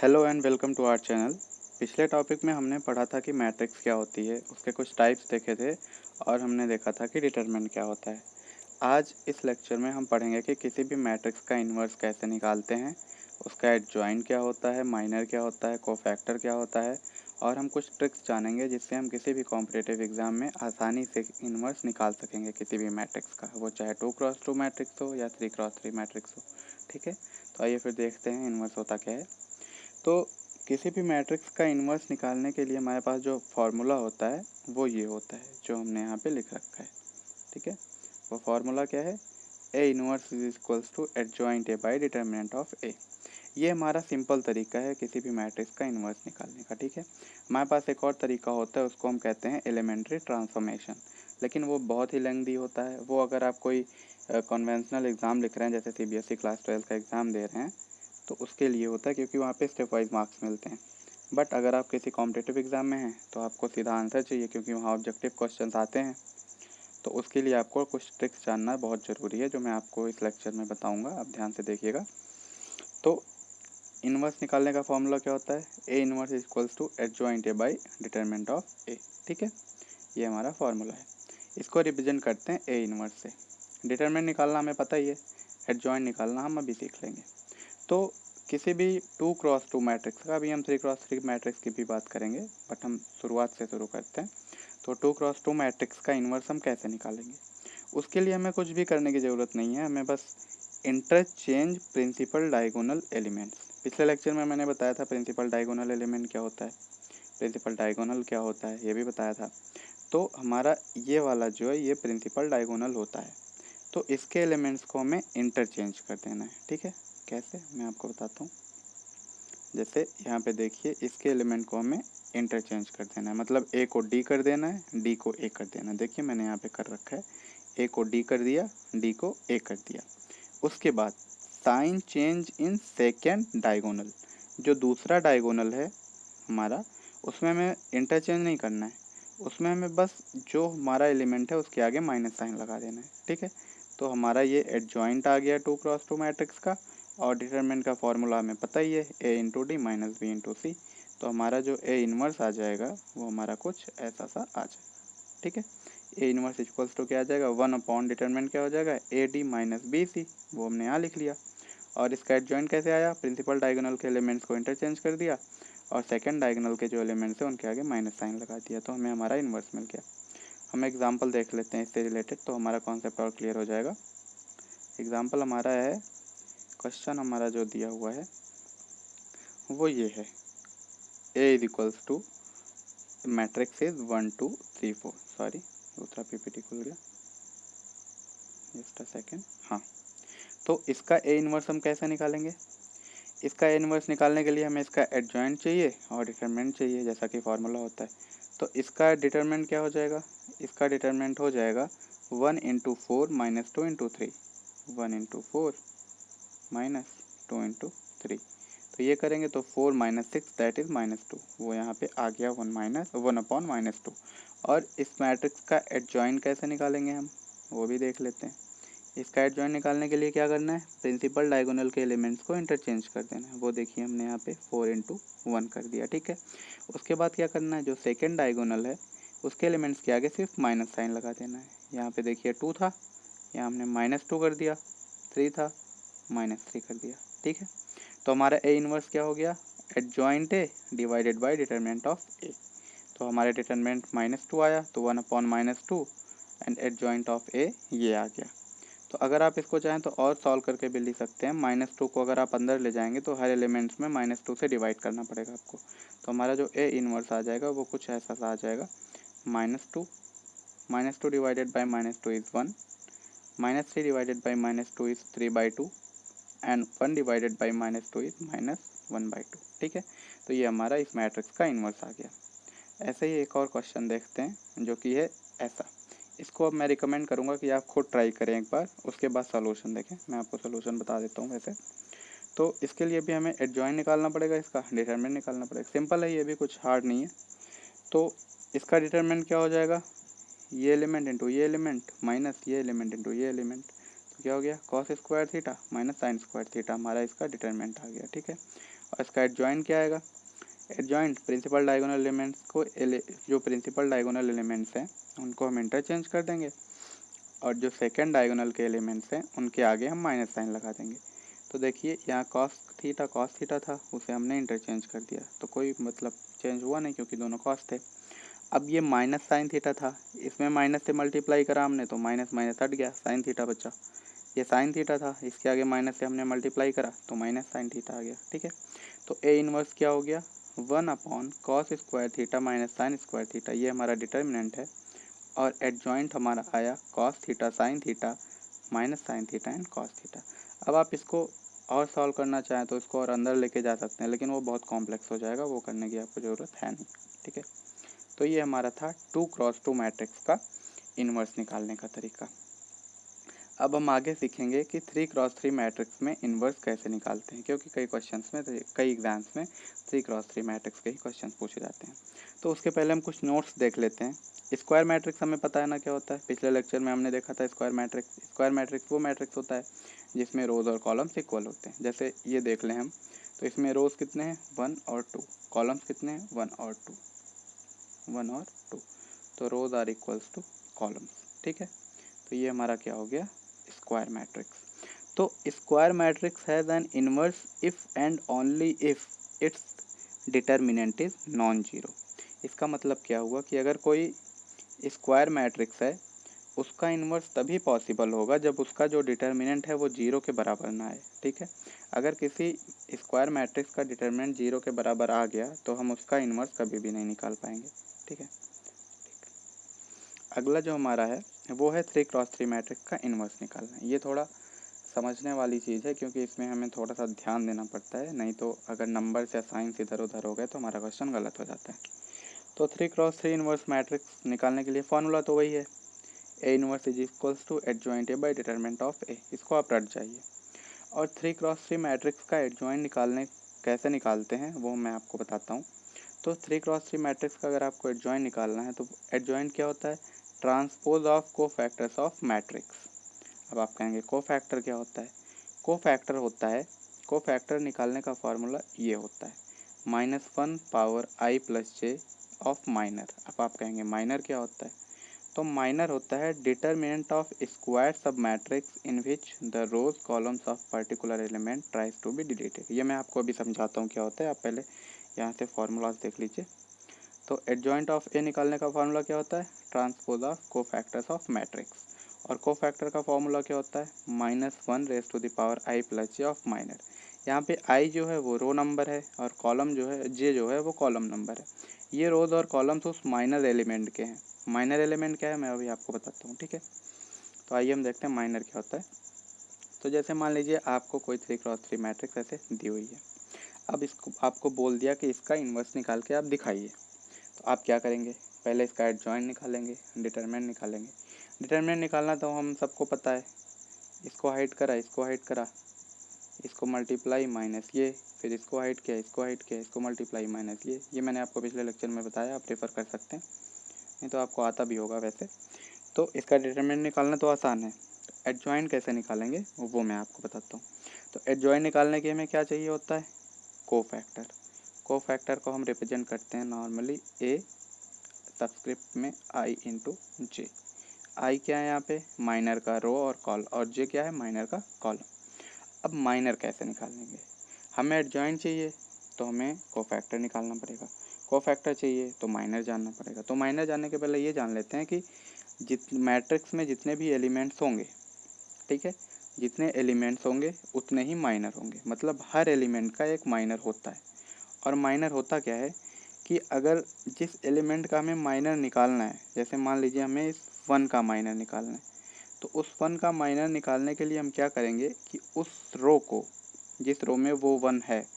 Hello and welcome to our channel. पिछले topic में हमने पढ़ा था कि मैट्रिक्स क्या होती है, उसके कुछ टाइप्स देखे थे और हमने देखा था कि डिटरमिनेंट क्या होता है। आज इस लेक्चर में हम पढ़ेंगे कि किसी भी मैट्रिक्स का इन्वर्स कैसे निकालते हैं, उसका एडजॉइंट क्या होता है, माइनर क्या होता है, कोफैक्टर क्या होता है और हम कुछ ट्रिक्स जानेंगे जिससे हम किसी भी कॉम्पिटिटिव एग्जाम में आसानी से इन्वर्स निकाल सकेंगे किसी भी मैट्रिक्स का, वो चाहे 2x2 मैट्रिक्स हो या 3x3 मैट्रिक्स हो। ठीक है, तो आइए फिर देखते हैं इन्वर्स होता क्या है। तो किसी भी मैट्रिक्स का इन्वर्स निकालने के लिए हमारे पास जो फार्मूला होता है वो ये होता है जो हमने यहाँ पे लिख रखा है। ठीक है, वो फार्मूला क्या है? A inverse is equals to adjoint A by determinant of A. ये हमारा सिंपल तरीका है किसी भी मैट्रिक्स का इन्वर्स निकालने का। ठीक है, हमारे पास एक और तरीका होता है, उसको हम कहते हैं एलिमेंट्री ट्रांसफॉर्मेशन, लेकिन वो बहुत ही लेंथी होता है। वो अगर आप कोई कन्वेंशनल एग्ज़ाम लिख रहे हैं, जैसे सीबीएसई क्लास 12 का एग्ज़ाम दे रहे हैं, तो उसके लिए होता है, क्योंकि वहाँ पे स्टेप वाइज मार्क्स मिलते हैं। बट अगर आप किसी कॉम्पिटिटिव एग्ज़ाम में हैं तो आपको सीधा आंसर चाहिए, क्योंकि वहाँ ऑब्जेक्टिव क्वेश्चंस आते हैं। तो उसके लिए आपको कुछ ट्रिक्स जानना बहुत ज़रूरी है, जो मैं आपको इस लेक्चर में बताऊँगा। आप ध्यान से देखिएगा। तो इन्वर्स निकालने का फॉर्मूला क्या होता है? A inverse is equals to adjoint A by determinant of A. ठीक है, ये हमारा फॉर्मूला है। इसको रिप्रेजेंट करते हैं ए इन्वर्स से। डिटरमिनेंट निकालना हमें पता ही है, एडजॉइंट निकालना हम अभी सीख लेंगे। तो किसी भी 2x2 मैट्रिक्स का, अभी हम 3x3 मैट्रिक्स की भी बात करेंगे, बट हम शुरुआत से शुरू करते हैं। तो 2x2 मैट्रिक्स का इन्वर्स हम कैसे निकालेंगे? उसके लिए हमें कुछ भी करने की ज़रूरत नहीं है, हमें बस इंटरचेंज प्रिंसिपल डायगोनल एलिमेंट्स। पिछले लेक्चर में मैंने बताया था प्रिंसिपल डायगोनल एलिमेंट क्या होता है, प्रिंसिपल डायगोनल क्या होता है, ये भी बताया था। तो हमारा ये वाला जो है ये प्रिंसिपल डायगोनल होता है। तो इसके एलिमेंट्स को हमें इंटरचेंज कर देना है। ठीक है, कैसे मैं आपको बताता हूँ। जैसे यहाँ पे देखिए, इसके एलिमेंट को हमें इंटरचेंज कर देना है, मतलब ए को डी कर देना है, डी को ए कर देना है। देखिए मैंने यहाँ पे कर रखा है, ए को डी कर दिया, डी को ए कर दिया। उसके बाद sign change in second diagonal, जो दूसरा डायगोनल है हमारा, उसमें हमें इंटरचेंज नहीं करना है, उसमें हमें बस जो हमारा एलिमेंट है उसके आगे माइनस साइन लगा देना है। ठीक है, तो हमारा ये एडजॉइंट आ गया 2x2 मैट्रिक्स का। और डिटरमिनेंट का फॉर्मूला हमें पता ही है, A into D minus B into C. तो हमारा जो ए इन्वर्स आ जाएगा वो हमारा कुछ ऐसा सा आ जाएगा। ठीक है, ए इन्वर्स इक्वल्स टू क्या आ जाएगा, 1 अपॉन डिटरमिनेंट क्या हो जाएगा, A D minus B C. वो हमने यहाँ लिख लिया। और इसका एडजॉइंट कैसे आया, प्रिंसिपल डायगोनल के एलिमेंट्स को इंटरचेंज कर दिया और सेकंड डायगोनल के जो एलिमेंट्स हैं उनके आगे माइनस साइन लगा दिया, तो हमें हमारा इन्वर्स मिल गया। हम एग्जाम्पल देख लेते हैं इससे रिलेटेड, तो हमारा कॉन्सेप्ट और क्लियर हो जाएगा। एग्जाम्पल हमारा है, क्वेश्चन हमारा जो दिया हुआ है वो ये है, A is equals to matrix is 1 2 3 4। Sorry, दूसरा पीपीटी खुल गया, जस्ट अ सेकेंड। हाँ, तो इसका ए इन्वर्स हम कैसे निकालेंगे? इसका ए इन्वर्स निकालने के लिए हमें इसका एडजॉइंट चाहिए और डिटरमिनेंट चाहिए, जैसा कि फार्मूला होता है। तो इसका डिटरमिनेंट क्या हो जाएगा? इसका डिटरमिनेंट हो जाएगा 1 into 4 minus 2 into 3, 1 into 4 minus 2 into 3। तो ये करेंगे तो 4 माइनस 6 दैट इज -2, वो यहाँ पे आ गया 1 अपॉन -2। और इस मैट्रिक्स का एडजॉइंट कैसे निकालेंगे हम, वो भी देख लेते हैं। इसका एडजॉइंट निकालने के लिए क्या करना है, प्रिंसिपल डायगोनल के एलिमेंट्स को इंटरचेंज कर देना है। वो देखिए हमने यहाँ पे 4 इंटू 1 कर दिया। ठीक है, उसके बाद क्या करना है, जो सेकेंड डायगोनल है उसके एलिमेंट्स के आगे सिर्फ माइनस साइन लगा देना है। यहाँ पे देखिए 2 था, यहाँ हमने -2 कर दिया, 3 था, -3 कर दिया। ठीक है, तो हमारा ए इनवर्स क्या हो गया, adjoint A divided by determinant of A. तो हमारे डिटरमिनेंट -2 आया, तो 1 upon -2 and adjoint of A ये आ गया। तो अगर आप इसको चाहें तो और सॉल्व करके भी लिख सकते हैं। -2 को अगर आप अंदर ले जाएंगे तो हर एलिमेंट्स में -2 से डिवाइड करना पड़ेगा आपको। तो हमारा जो ए इनवर्स आ जाएगा वो कुछ ऐसा सा आ जाएगा, -2 divided by -2 is 1, -3 divided by -2 is 3/2 and 1 divided by -2 is -1/2। ठीक है, तो ये हमारा इस मैट्रिक्स का इन्वर्स आ गया। ऐसे ही एक और क्वेश्चन देखते हैं जो कि है ऐसा। इसको अब मैं रिकमेंड करूँगा कि आप खुद ट्राई करें एक बार, उसके बाद सॉल्यूशन देखें। मैं आपको सॉल्यूशन बता देता हूँ वैसे। तो इसके लिए भी हमें एडजॉइंट निकालना पड़ेगा, इसका डिटरमिनेंट निकालना पड़ेगा। सिंपल है, ये भी कुछ हार्ड नहीं है। तो इसका डिटरमिनेंट क्या हो जाएगा, ये एलिमेंट इंटू ये एलिमेंट माइनस ये एलिमेंट इंटू ये एलिमेंट। तो क्या हो गया, cos square theta minus sine square theta हमारा इसका डिटरमिनेंट आ गया। ठीक है, और इसका एडजॉइंट क्या आएगा, एडजॉइंट प्रिंसिपल डायगोनल एलिमेंट्स को जो प्रिंसिपल डायगोनल एलिमेंट्स हैं उनको हम इंटरचेंज कर देंगे, और जो सेकंड डायगोनल के एलिमेंट्स हैं उनके आगे हम माइनस साइन लगा देंगे। तो देखिए यहाँ कॉस थीटा था, उसे हमने इंटरचेंज कर दिया, तो कोई मतलब चेंज हुआ नहीं क्योंकि दोनों कॉस थे। अब ये माइनस साइन थीटा था, इसमें माइनस से मल्टीप्लाई करा हमने तो माइनस माइनस हट गया, साइन थीटा बचा। ये साइन थीटा था, इसके आगे माइनस से हमने मल्टीप्लाई करा तो माइनस साइन थीटा आ गया। ठीक है, तो ए इनवर्स क्या हो गया, 1/cos² minus sine square theta, ये हमारा डिटर्मिनेंट है। और एडजॉइंट हमारा आया cos theta sine theta minus sine theta and cos theta. अब आप इसको और सॉल्व करना चाहें तो इसको और अंदर लेके जा सकते हैं, लेकिन वो बहुत कॉम्प्लेक्स हो जाएगा, वो करने की आपको ज़रूरत है नहीं। ठीक है, तो ये हमारा था 2x2 मैट्रिक्स का इन्वर्स निकालने का तरीका। अब हम आगे सीखेंगे कि 3x3 मैट्रिक्स में इन्वर्स कैसे निकालते हैं, क्योंकि कई एग्जाम्स में 3x3 मैट्रिक्स के ही क्वेश्चन पूछे जाते हैं। तो उसके पहले हम कुछ नोट्स देख लेते हैं। स्क्वायर मैट्रिक्स हमें पता है ना क्या होता है, पिछले लेक्चर में हमने देखा था स्क्वायर मैट्रिक्स। स्क्वायर मैट्रिक्स वो मैट्रिक्स होता है जिसमें रोज और कॉलम्स इक्वल होते हैं। जैसे ये देख लें हम, तो इसमें रोज कितने हैं 1 और 2, कॉलम्स कितने हैं 1 और 2, तो रोज आर इक्वल्स टू कॉलम्स। ठीक है, तो ये हमारा क्या हो गया, स्क्वायर मैट्रिक्स। तो square matrix has an inverse if and only if its determinant is non zero. इसका मतलब क्या हुआ कि अगर कोई स्क्वायर मैट्रिक्स है उसका इन्वर्स तभी पॉसिबल होगा जब उसका जो डिटर्मिनेंट है वो जीरो के बराबर ना आए। ठीक है, अगर किसी स्क्वायर मैट्रिक्स का डिटर्मिनेंट जीरो के बराबर आ गया तो हम उसका इन्वर्स कभी भी नहीं निकाल पाएंगे। ठीक है, अगला जो हमारा है वो है 3x3 मैट्रिक्स का इन्वर्स निकालना। ये थोड़ा समझने वाली चीज़ है क्योंकि इसमें हमें थोड़ा सा ध्यान देना पड़ता है, नहीं तो अगर नंबर्स या साइंस इधर उधर हो गए तो हमारा क्वेश्चन गलत हो जाता है। तो 3x3 इन्वर्स मैट्रिक्स निकालने के लिए फॉर्मूला तो वही है, A inverse is equals to adjoint A by determinant of A, इसको आप रट जाइए। और 3x3 मैट्रिक्स का एडजॉइंट कैसे निकालते हैं वो मैं आपको बताता हूँ। तो 3x3 मैट्रिक्स का अगर आपको एडजॉइंट निकालना है तो एडजॉइंट क्या होता है, transpose of cofactors of matrix. अब आप कहेंगे कोफैक्टर क्या होता है, कोफैक्टर होता है, कोफैक्टर निकालने का फॉर्मूला ये होता है -1/i+j ऑफ माइनर। अब आप कहेंगे माइनर क्या होता है, तो माइनर होता है determinant of square sub matrix in which the rows columns of particular element tries to be deleted. ये मैं आपको अभी समझाता हूँ क्या होता है, आप पहले यहाँ से फॉर्मूलाज देख लीजिए। तो एडजॉइंट ऑफ ए निकालने का फार्मूला क्या होता है, transpose of cofactors of matrix. और कोफैक्टर का फॉर्मूला क्या होता है, -1⁻⁻i+j ऑफ माइनर। यहाँ पे आई जो है वो रो नंबर है और कॉलम जो है जे जो है वो कॉलम नंबर है। ये रोज और कॉलम्स उस माइनर एलिमेंट के हैं। माइनर एलिमेंट क्या है मैं अभी आपको बताता हूँ। ठीक है, तो आइए हम देखते हैं माइनर क्या होता है। तो जैसे मान लीजिए आपको कोई 3x3 मैट्रिक्स ऐसे दी हुई है, अब इसको आपको बोल दिया कि इसका इन्वर्स निकाल के आप दिखाइए। तो आप क्या करेंगे, पहले इसका एडजॉइंट निकालेंगे, डिटरमिनेंट निकालेंगे। डिटरमिनेंट निकालना तो हम सबको पता है, इसको हाइड करा, इसको हाइड करा, इसको मल्टीप्लाई माइनस ये, फिर इसको हाइड किया, इसको हाइड किया, इसको मल्टीप्लाई माइनस ये मैंने आपको पिछले लेक्चर में बताया, आप रेफर कर सकते हैं, नहीं तो आपको आता भी होगा वैसे। तो इसका डिटरमिनेंट निकालना तो आसान है, तो एडजॉइंट कैसे निकालेंगे वो मैं आपको बताता हूँ। तो एडजॉइंट निकालने के हमें क्या चाहिए होता है, कोफैक्टर। कोफैक्टर को हम रिप्रेजेंट करते हैं नॉर्मली ए सब्सक्रिप्ट में आई इंटू जे। आई क्या है यहाँ पे, माइनर का रो और कॉल, और जे क्या है, माइनर का कॉलम। अब माइनर कैसे निकालेंगे, हमें एडजॉइंट चाहिए तो हमें कोफैक्टर निकालना पड़ेगा, कोफैक्टर चाहिए तो माइनर जानना पड़ेगा। तो माइनर जानने के पहले ये जान लेते हैं कि मैट्रिक्स में जितने भी एलिमेंट्स होंगे, ठीक है, जितने एलिमेंट्स होंगे उतने ही माइनर होंगे, मतलब हर एलिमेंट का एक माइनर होता है। और माइनर होता क्या है कि अगर जिस एलिमेंट का हमें माइनर निकालना है, जैसे मान लीजिए हमें इस 1 का माइनर निकालना है, तो उस 1 का माइनर निकालने के लिए हम क्या करेंगे कि उस रो को, जिस रो में वो 1 है,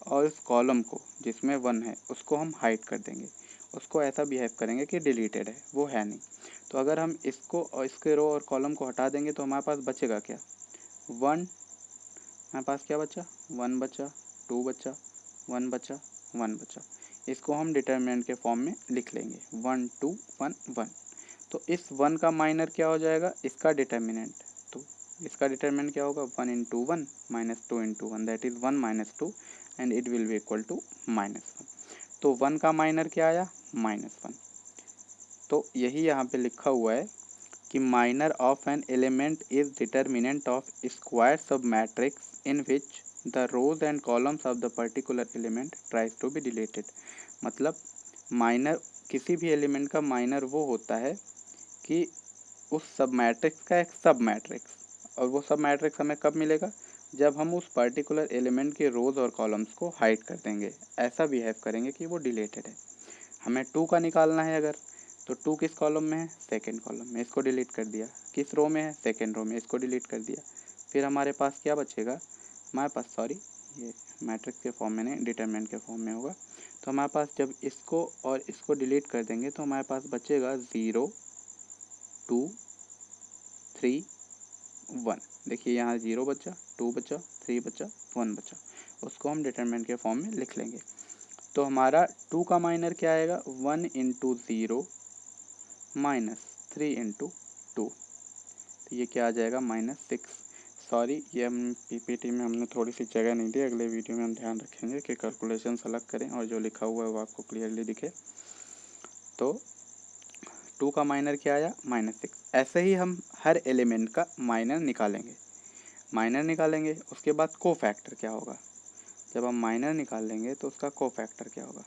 और उस कॉलम को जिसमें 1 है उसको हम हाइड कर देंगे, उसको ऐसा बिहेव करेंगे कि डिलीटेड है, वो है नहीं। तो अगर हम इसको और इसके रो और कॉलम को हटा देंगे तो हमारे पास बचेगा क्या, 1, हमारे पास क्या बचा, 1 बचा, 2 बचा, 1 बचा, 1 बचा। इसको हम डिटरमिनेंट के फॉर्म में लिख लेंगे 1 2 1 1। तो इस 1 का माइनर क्या हो जाएगा, इसका डिटरमिनेंट, तो इसका डिटरमिनेंट क्या होगा, 1 into 1 minus 2 into 1 that is 1 minus 2 and it will be equal to -1। तो 1 का माइनर क्या आया, -1। तो यही यहाँ पे लिखा हुआ है कि minor of an element is determinant of square sub matrix in which the rows and columns of the particular element tries to be deleted. मतलब माइनर, किसी भी एलिमेंट का माइनर वो होता है कि उस सब मैट्रिक्स का एक सब मैट्रिक्स, और वो सब मैट्रिक्स हमें कब मिलेगा, जब हम उस पर्टिकुलर एलिमेंट के रोज और कॉलम्स को हाइड कर देंगे, ऐसा बिहेव करेंगे कि वो डिलीटेड है। हमें 2 का निकालना है अगर, तो 2 किस कॉलम में है, सेकंड कॉलम में, इसको डिलीट कर दिया। किस रो में है, सेकंड रो में, इसको डिलीट कर दिया। फिर हमारे पास क्या बचेगा, हमारे पास सॉरी ये मैट्रिक्स के फॉर्म में नहीं, डिटरमिनेंट के फॉर्म में होगा। तो हमारे पास जब इसको और इसको डिलीट कर देंगे तो हमारे पास बचेगा 0 2 3 1। देखिए यहाँ 0 बचा, 2 बचा, 3 बचा, 1 बचा, उसको हम डिटरमिनेंट के फॉर्म में लिख लेंगे। तो हमारा 2 का माइनर क्या आएगा, 1 इंटू 0 माइनस 3 इंटू 2, तो ये क्या आ जाएगा, -6। सॉरी ये हम पीपीटी में हमने थोड़ी सी जगह नहीं दी, अगले वीडियो में हम ध्यान रखेंगे कि कैलकुलेशंस अलग करें और जो लिखा हुआ है वो आपको क्लियरली दिखे। तो 2 का माइनर क्या आया, -6। ऐसे ही हम हर एलिमेंट का माइनर निकालेंगे। माइनर निकालेंगे उसके बाद को फैक्टर क्या होगा, जब हम माइनर निकाल लेंगे तो उसका को फैक्टर क्या होगा।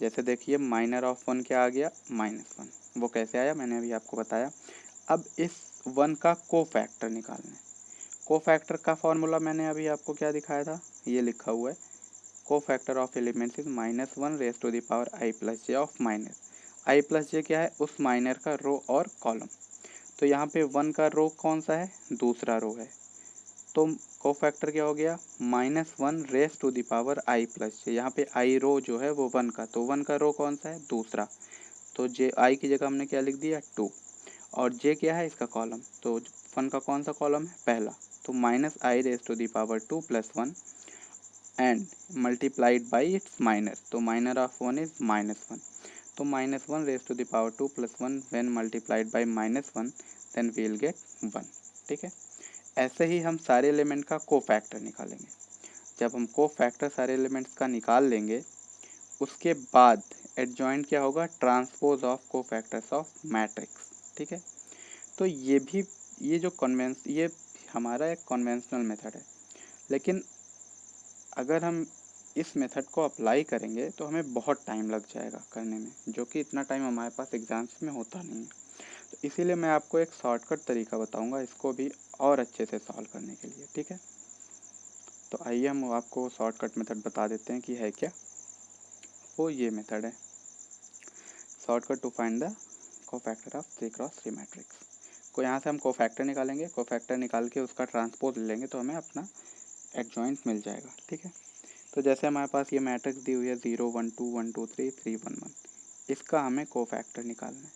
जैसे देखिए माइनर ऑफ 1 क्या आ गया, -1। वो कैसे आया मैंने अभी आपको बताया। अब इस 1 का को फैक्टर निकालना है। को फैक्टर का फॉर्मूला मैंने अभी आपको क्या दिखाया था, ये लिखा हुआ है, cofactor of elements is -1 raise to the power i plus j of minor. i plus j क्या है, उस माइनर का रो और कॉलम। तो यहाँ पे 1 का रो कौन सा है, दूसरा रो है। तो को फैक्टर क्या हो गया, -1 raise to the power i plus j. यहाँ पे i रो जो है वो 1 का, तो 1 का रो कौन सा है, दूसरा। तो जे आई की जगह हमने क्या लिख दिया, 2। और जे क्या है, इसका कॉलम। तो 1 का कौन सा कॉलम है, पहला। तो -i raise to the power 2 plus 1 and multiplied by its minor. तो माइनर ऑफ 1 इज -1। तो -1 raise to the power 2 plus 1 when multiplied by -1 then we will get 1। ठीक है। ऐसे ही हम सारे एलिमेंट का को फैक्टर निकालेंगे। जब हम को फैक्टर सारे एलिमेंट्स का निकाल लेंगे उसके बाद एडजॉइंट क्या होगा, ट्रांसपोज ऑफ को फैक्टर्स ऑफ मैट्रिक्स। ठीक है। तो ये भी, ये हमारा एक कन्वेंशनल मेथड है, लेकिन अगर हम इस मेथड को अप्लाई करेंगे तो हमें बहुत टाइम लग जाएगा करने में, जो कि इतना टाइम हमारे पास एग्जाम्स में होता नहीं है। तो इसीलिए मैं आपको एक शॉर्टकट तरीका बताऊंगा इसको भी और अच्छे से सॉल्व करने के लिए। ठीक है। तो आइए हम आपको शॉर्टकट मेथड बता देते हैं कि है क्या। वो ये मेथड है, shortcut to find the cofactor of 3x3 matrix. को यहाँ से हम कोफैक्टर निकालेंगे, कोफैक्टर निकाल के उसका ट्रांसपोज ले लेंगे तो हमें अपना एडजॉइंट मिल जाएगा। ठीक है। तो जैसे हमारे पास ये मैट्रिक्स दी हुई है 0 1 2 1 2 3 3 1 1, इसका हमें कोफैक्टर निकालना है।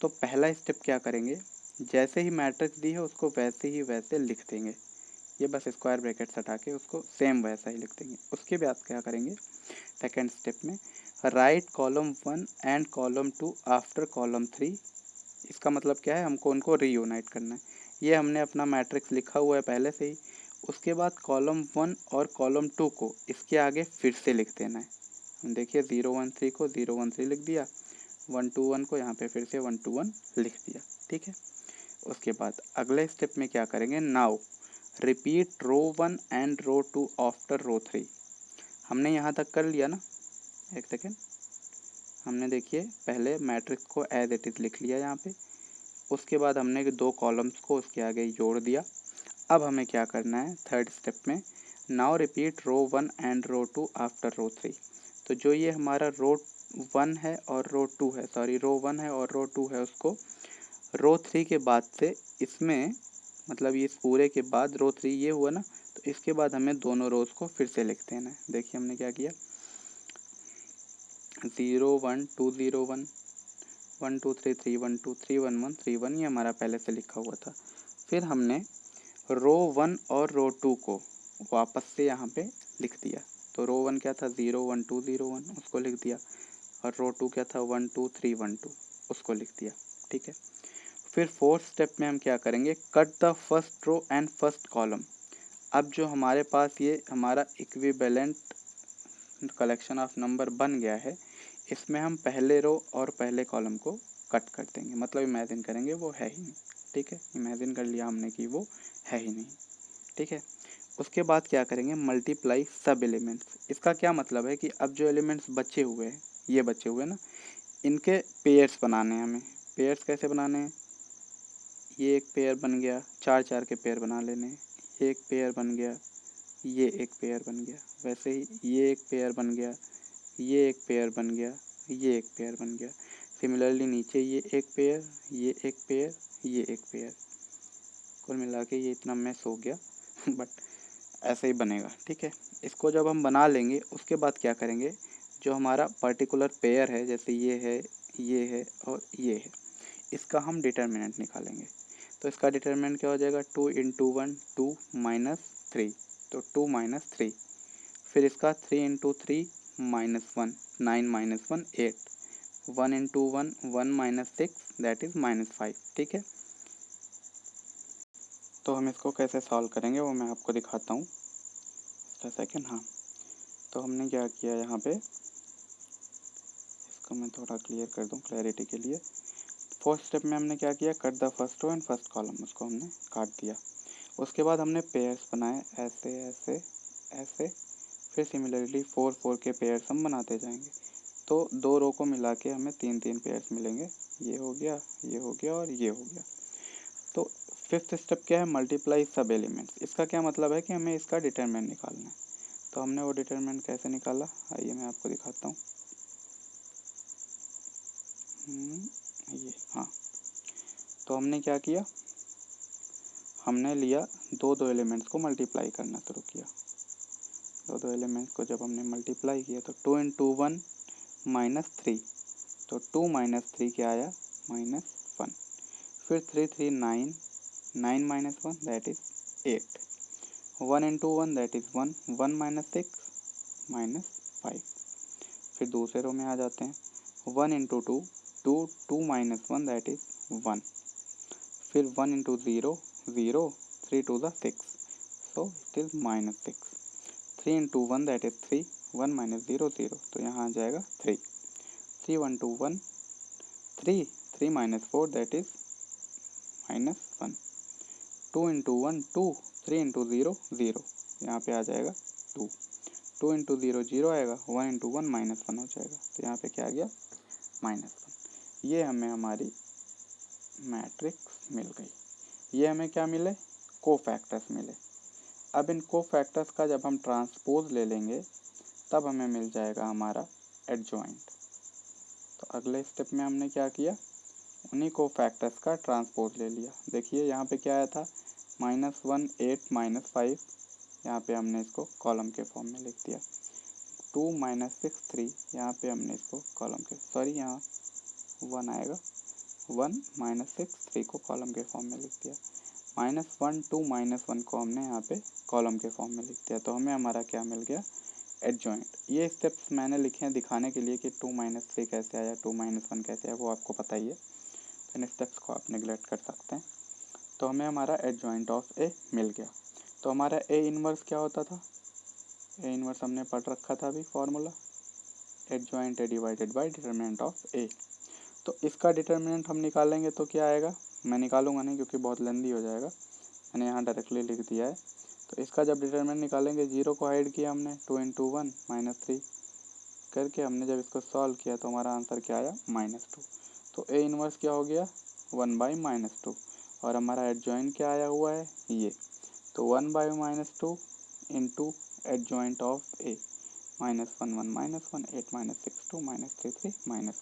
तो पहला स्टेप क्या करेंगे, जैसे ही मैट्रिक्स दी है उसको वैसे ही वैसे लिख देंगे। ये बस स्क्वायर ब्रैकेट हटा के उसको सेम वैसा ही लिख देंगे। उसके बाद क्या करेंगे, सेकेंड स्टेप में right column 1 and column 2 after column 3। इसका मतलब क्या है, हमको उनको रीयूनाइट करना है। ये हमने अपना मैट्रिक्स लिखा हुआ है पहले से ही। उसके बाद कॉलम 1 और कॉलम 2 को इसके आगे फिर से लिख देना है। हम देखिए 0 1 3 को 0 1 3 लिख दिया, 1 2 1 को यहाँ पे फिर से 1 2 1 लिख दिया। ठीक है। उसके बाद अगले स्टेप में क्या करेंगे, now repeat row 1 and row 2 after row 3। हमने यहाँ तक कर लिया ना, एक सेकेंड, हमने देखिए पहले मैट्रिक्स को एज इट इज़ लिख लिया यहाँ पे। उसके बाद हमने दो कॉलम्स को उसके आगे जोड़ दिया। अब हमें क्या करना है, थर्ड स्टेप में now repeat row 1 and row 2 after row 3। तो जो ये हमारा रो 1 है और रो 2 है, सॉरी रो 1 है और रो 2 है, उसको रो 3 के बाद से इसमें, मतलब ये इस पूरे के बाद रो 3 ये हुआ ना, तो इसके बाद हमें दोनों रोज को फिर से लिख देना है। देखिए हमने क्या किया, 0 1 2 0 1 1 2 3 3 1 2 3 1 1 3 1, ये हमारा पहले से लिखा हुआ था। फिर हमने रो 1 और रो 2 को वापस से यहाँ पे लिख दिया। तो रो 1 क्या था, 0 1 2 0 1, उसको लिख दिया। और रो 2 क्या था, 1 2 3 1 2, उसको लिख दिया। ठीक है। फिर फोर्थ स्टेप में हम क्या करेंगे, cut the first row and first column. अब जो हमारे पास ये हमारा इक्विवेलेंट कलेक्शन ऑफ नंबर बन गया है, इसमें हम पहले रो और पहले कॉलम को कट कर देंगे, मतलब इमेजिन करेंगे वो है ही नहीं। ठीक है, इमेजिन कर लिया हमने कि वो है ही नहीं। ठीक है, उसके बाद क्या करेंगे, मल्टीप्लाई सब एलिमेंट्स। इसका क्या मतलब है कि अब जो एलिमेंट्स बचे हुए हैं, ये बचे हुए ना, इनके पेयर्स बनाने हैं हमें। पेयर्स कैसे बनाने हैं, ये एक पेयर बन गया, चार चार के पेयर बना लेने हैं। ये एक पेयर बन गया, ये एक पेयर बन गया, वैसे ही ये एक पेयर बन गया, ये एक पेयर बन गया, ये एक पेयर बन गया। सिमिलरली नीचे ये एक पेयर, ये एक पेयर, ये एक पेयर। कुल मिला के ये इतना मैस हो गया बट ऐसे ही बनेगा। ठीक है, इसको जब हम बना लेंगे उसके बाद क्या करेंगे, जो हमारा पर्टिकुलर पेयर है, जैसे ये है और ये है, इसका हम डिटर्मिनेंट निकालेंगे। तो इसका डिटर्मिनेंट क्या हो जाएगा, 2 इंटू 1 2 माइनस 3, तो 2 माइनस 3। फिर इसका 3 into 3 minus 1, 9 minus 1 8, 1 into 1 1 minus 6 that is minus 5। ठीक है, तो हम इसको कैसे सॉल्व करेंगे वो मैं आपको दिखाता हूँ। सेकेंड, हाँ, तो हमने क्या किया यहाँ पे, इसको मैं थोड़ा क्लियर कर दूँ क्लैरिटी के लिए। फोर्थ स्टेप में हमने क्या किया, cut the first row and first column, उसको हमने काट दिया। उसके बाद हमने पेयर्स बनाए, ऐसे ऐसे ऐसे। फिर सिमिलरली 4 4 के पेयर्स हम बनाते जाएंगे। तो दो रो को मिला के हमें 3 3 पेयर्स मिलेंगे, ये हो गया, ये हो गया और ये हो गया। तो फिफ्थ स्टेप क्या है, मल्टीप्लाई सब एलिमेंट्स। इसका क्या मतलब है कि हमें इसका डिटरमिनेंट निकालना है। तो हमने वो डिटरमिनेंट कैसे निकाला, आइए मैं आपको दिखाता हूँ। ये, हाँ, तो हमने क्या किया, हमने लिया दो एलिमेंट्स को मल्टीप्लाई करना शुरू किया। दो एलिमेंट्स को जब हमने मल्टीप्लाई किया तो 2 इंटू 1 माइनस 3, तो 2 माइनस 3 क्या आया, माइनस 1। फिर 3 3 9, 9 minus 1 that is 8, 1 into 1 that is 1, 1 minus 6 minus 5। फिर दूसरे रो में आ जाते हैं, 1 इंटू 2 2, 2 माइनस 1 दैट इज 1। फिर 1 into 0 0, 3 to the 6, so it is minus 6। 3 into 1 that is 3, 1 minus 0 0, तो यहाँ आ जाएगा 3। 3 1 2 1 3, 3 minus 4 that is minus 1। 2 into 1 2, 3 into 0 0, यहाँ पे आ जाएगा 2। 2 इंटू 0 0 आएगा, 1 इंटू 1 माइनस 1 हो जाएगा, तो यहाँ पे क्या आ गया, माइनस 1। ये हमें हमारी मैट्रिक्स मिल गई। ये हमें क्या मिले, कोफैक्टर्स मिले। अब इन कोफैक्टर्स का जब हम ट्रांसपोज ले लेंगे तब हमें मिल जाएगा हमारा एडजॉइंट। तो अगले स्टेप में हमने क्या किया, उन्हीं कोफैक्टर्स का ट्रांसपोज ले लिया। देखिए यहाँ पे क्या आया था, -1 8 -5, यहाँ पे हमने इसको कॉलम के फॉर्म में लिख दिया। 2 -6 3, यहाँ पे हमने इसको कॉलम के, सॉरी यहाँ 1 आएगा, 1 -6 3 को कॉलम के फॉर्म में लिख दिया। -1 2 -1 को हमने यहाँ पे कॉलम के फॉर्म में लिख दिया। तो हमें हमारा क्या मिल गया, एडजॉइंट। ये स्टेप्स मैंने लिखे हैं दिखाने के लिए कि 2 -3 कैसे आया, 2 -1 कैसे आया, वो आपको पता ही है। तो इन स्टेप्स को आप नेगलेक्ट कर सकते हैं। तो हमें हमारा एडजॉइंट ऑफ ए मिल गया। तो हमारा ए इनवर्स क्या होता था, ए इनवर्स हमने पढ़ रखा था अभी formula, adjoint A divided by determinant of A. तो इसका डिटरमिनेंट हम निकालेंगे तो क्या आएगा, मैं निकालूंगा नहीं क्योंकि बहुत लेंदी हो जाएगा, मैंने यहाँ डायरेक्टली लिख दिया है। तो इसका जब डिटरमिनेंट निकालेंगे, जीरो को हाइड किया हमने, 2 इंटू 1 -3 करके हमने जब इसको सॉल्व किया तो हमारा आंसर क्या आया, -2। तो ए इनवर्स क्या हो गया, 1/-2। और हमारा एडजॉइंट क्या आया हुआ है, ये, तो 1/-2 इंटू एडजॉइंट ऑफ ए, -1 1 -1 8 -6 2 -3 3 -1।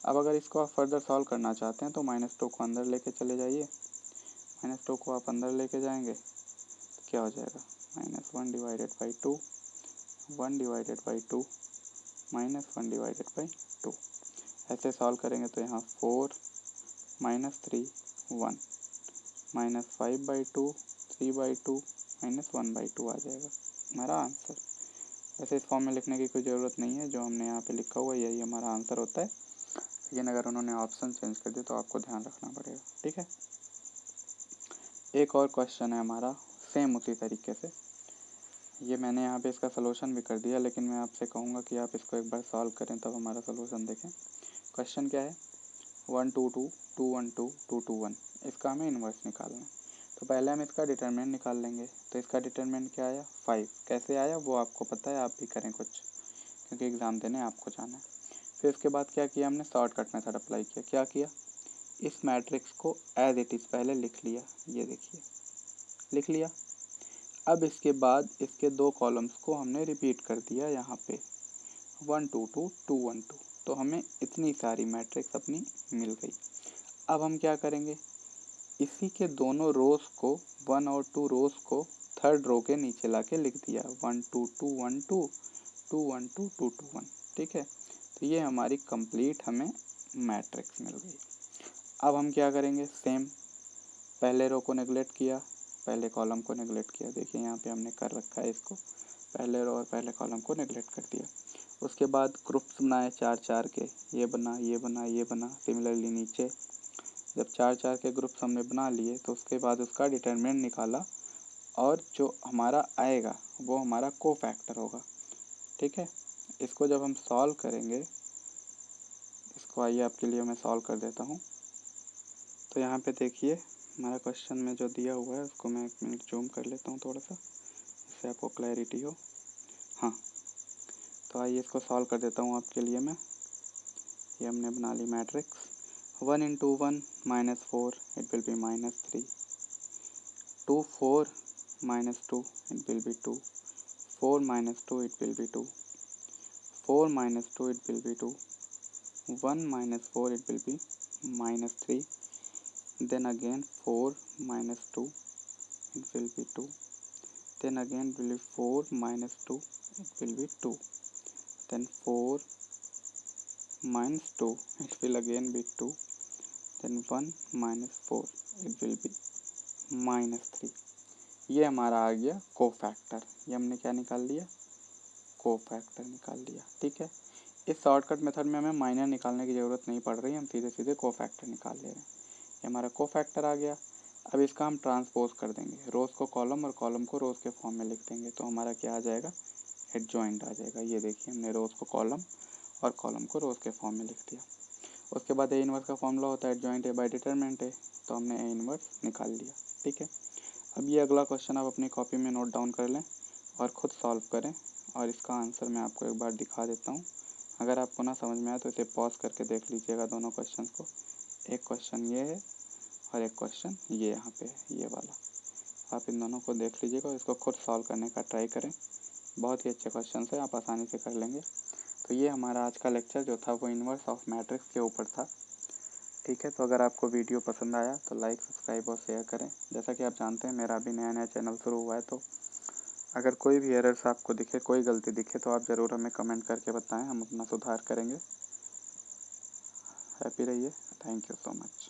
अब अगर इसको आप फर्दर सॉल्व करना चाहते हैं तो -2 को अंदर लेके चले जाइए, -2 को आप अंदर लेके जाएंगे तो क्या हो जाएगा, -1 divided by 2, 1 divided by 2, -1 divided by 2। ऐसे सॉल्व करेंगे तो यहाँ 4 -3 1, -5/2 3/2 -1/2 आ जाएगा हमारा आंसर। वैसे इस फॉर्म में लिखने की कोई ज़रूरत नहीं है, जो हमने यहाँ पे लिखा हुआ है यही हमारा आंसर होता है। लेकिन अगर उन्होंने ऑप्शन चेंज कर दिया तो आपको ध्यान रखना पड़ेगा, ठीक है। एक और क्वेश्चन है हमारा सेम उसी तरीके से, ये मैंने यहाँ पे इसका सलूशन भी कर दिया, लेकिन मैं आपसे कहूँगा कि आप इसको एक बार सॉल्व करें तब हमारा सलूशन देखें। क्वेश्चन क्या है, 1 2 2 2 1 2 2 2 1, इसका हमें इन्वर्स निकालना है। तो पहले हम इसका डिटरमिनेंट निकाल लेंगे। तो इसका डिटरमिनेंट क्या आया, 5। कैसे आया वो आपको पता है, आप भी करें कुछ, क्योंकि एग्ज़ाम देने आपको जाना है। फिर उसके बाद क्या किया हमने, शॉर्टकट मेथड अप्लाई किया। क्या किया, इस मैट्रिक्स को एज इट इज़ पहले लिख लिया, ये देखिए लिख लिया। अब इसके बाद इसके 2 कॉलम्स को हमने रिपीट कर दिया यहाँ पे, 1 2 2 2 1 2, तो हमें इतनी सारी मैट्रिक्स अपनी मिल गई। अब हम क्या करेंगे, इसी के दोनों रोज को, 1 और 2 रोज को थर्ड रो के नीचे ला के लिख दिया, 1 2 2 1 2 2 1 2 2 2 1, ठीक है। तो ये हमारी कंप्लीट हमें मैट्रिक्स मिल गई। अब हम क्या करेंगे, सेम पहले रो को नेगलेक्ट किया, पहले कॉलम को नेगलेक्ट किया, देखिए यहाँ पे हमने कर रखा है इसको, पहले रो और पहले कॉलम को नेगलेक्ट कर दिया। उसके बाद ग्रुप्स बनाए 4 4 के, ये बना ये बना ये बना। सिमिलरली नीचे जब 4 4 के ग्रुप्स हमने बना लिए तो उसके बाद उसका डिटरमिनेंट निकाला, और जो हमारा आएगा वो हमारा कोफैक्टर होगा, ठीक है। इसको जब हम सॉल्व करेंगे, इसको आइए आपके लिए मैं सॉल्व कर देता हूँ। तो यहाँ पे देखिए हमारा क्वेश्चन में जो दिया हुआ है उसको मैं 1 मिनट जूम कर लेता हूँ थोड़ा सा, जिससे आपको क्लैरिटी हो। हाँ, तो आइए इसको सॉल्व कर देता हूँ आपके लिए मैं। ये हमने बना ली matrix, 1 into 1 minus 4 it will be minus 3, 2 4 minus 2 it will be 2, 4 minus 2 it will be 2, 4 minus 2 it will be 2, 1 minus 4 it will be minus 3, then again 4 minus 2 it will be 2, then again will be 4 minus 2 it will be 2, then 4 minus 2 it will again be 2, then 1 minus 4 it will be minus 3। ये हमारा आ गया cofactor, ये हमने क्या निकाल लिया, cofactor निकाल लिया, ठीक है। इस शॉर्टकट मेथड में हमें माइनर निकालने की ज़रूरत नहीं पड़ रही, हम सीधे सीधे कोफैक्टर निकाल ले रहे हैं। ये हमारा कोफैक्टर आ गया। अब इसका हम ट्रांसपोज कर देंगे, रोज़ को कॉलम और कॉलम को रोज़ के फॉर्म में लिख देंगे, तो हमारा क्या आ जाएगा, एडजॉइंट आ जाएगा। ये देखिए हमने रोज़ को कॉलम और कॉलम को रोज़ के फॉर्म में लिख दिया। उसके बाद ए इनवर्स का फॉर्मूला होता है adjoint A by determinant A, तो हमने ए इनवर्स निकाल लिया, ठीक है। अब ये अगला क्वेश्चन आप अपनी कॉपी में नोट डाउन कर लें और ख़ुद सॉल्व करें, और इसका आंसर मैं आपको एक बार दिखा देता हूँ। अगर आपको ना समझ में आए तो इसे पॉज करके देख लीजिएगा दोनों क्वेश्चन को। एक क्वेश्चन ये है और एक क्वेश्चन ये यहाँ पे है, ये वाला। आप इन दोनों को देख लीजिएगा और इसको खुद सॉल्व करने का ट्राई करें। बहुत ही अच्छे क्वेश्चन है, आप आसानी से कर लेंगे। तो ये हमारा आज का लेक्चर जो था वो इन्वर्स ऑफ मैट्रिक्स के ऊपर था, ठीक है। तो अगर आपको वीडियो पसंद आया तो लाइक, सब्सक्राइब और शेयर करें। जैसा कि आप जानते हैं मेरा अभी नया नया चैनल शुरू हुआ है, तो अगर कोई भी एरर्स आपको दिखे, कोई गलती दिखे तो आप ज़रूर हमें कमेंट करके बताएं, हम अपना सुधार करेंगे। हैप्पी रहिए, थैंक यू सो मच।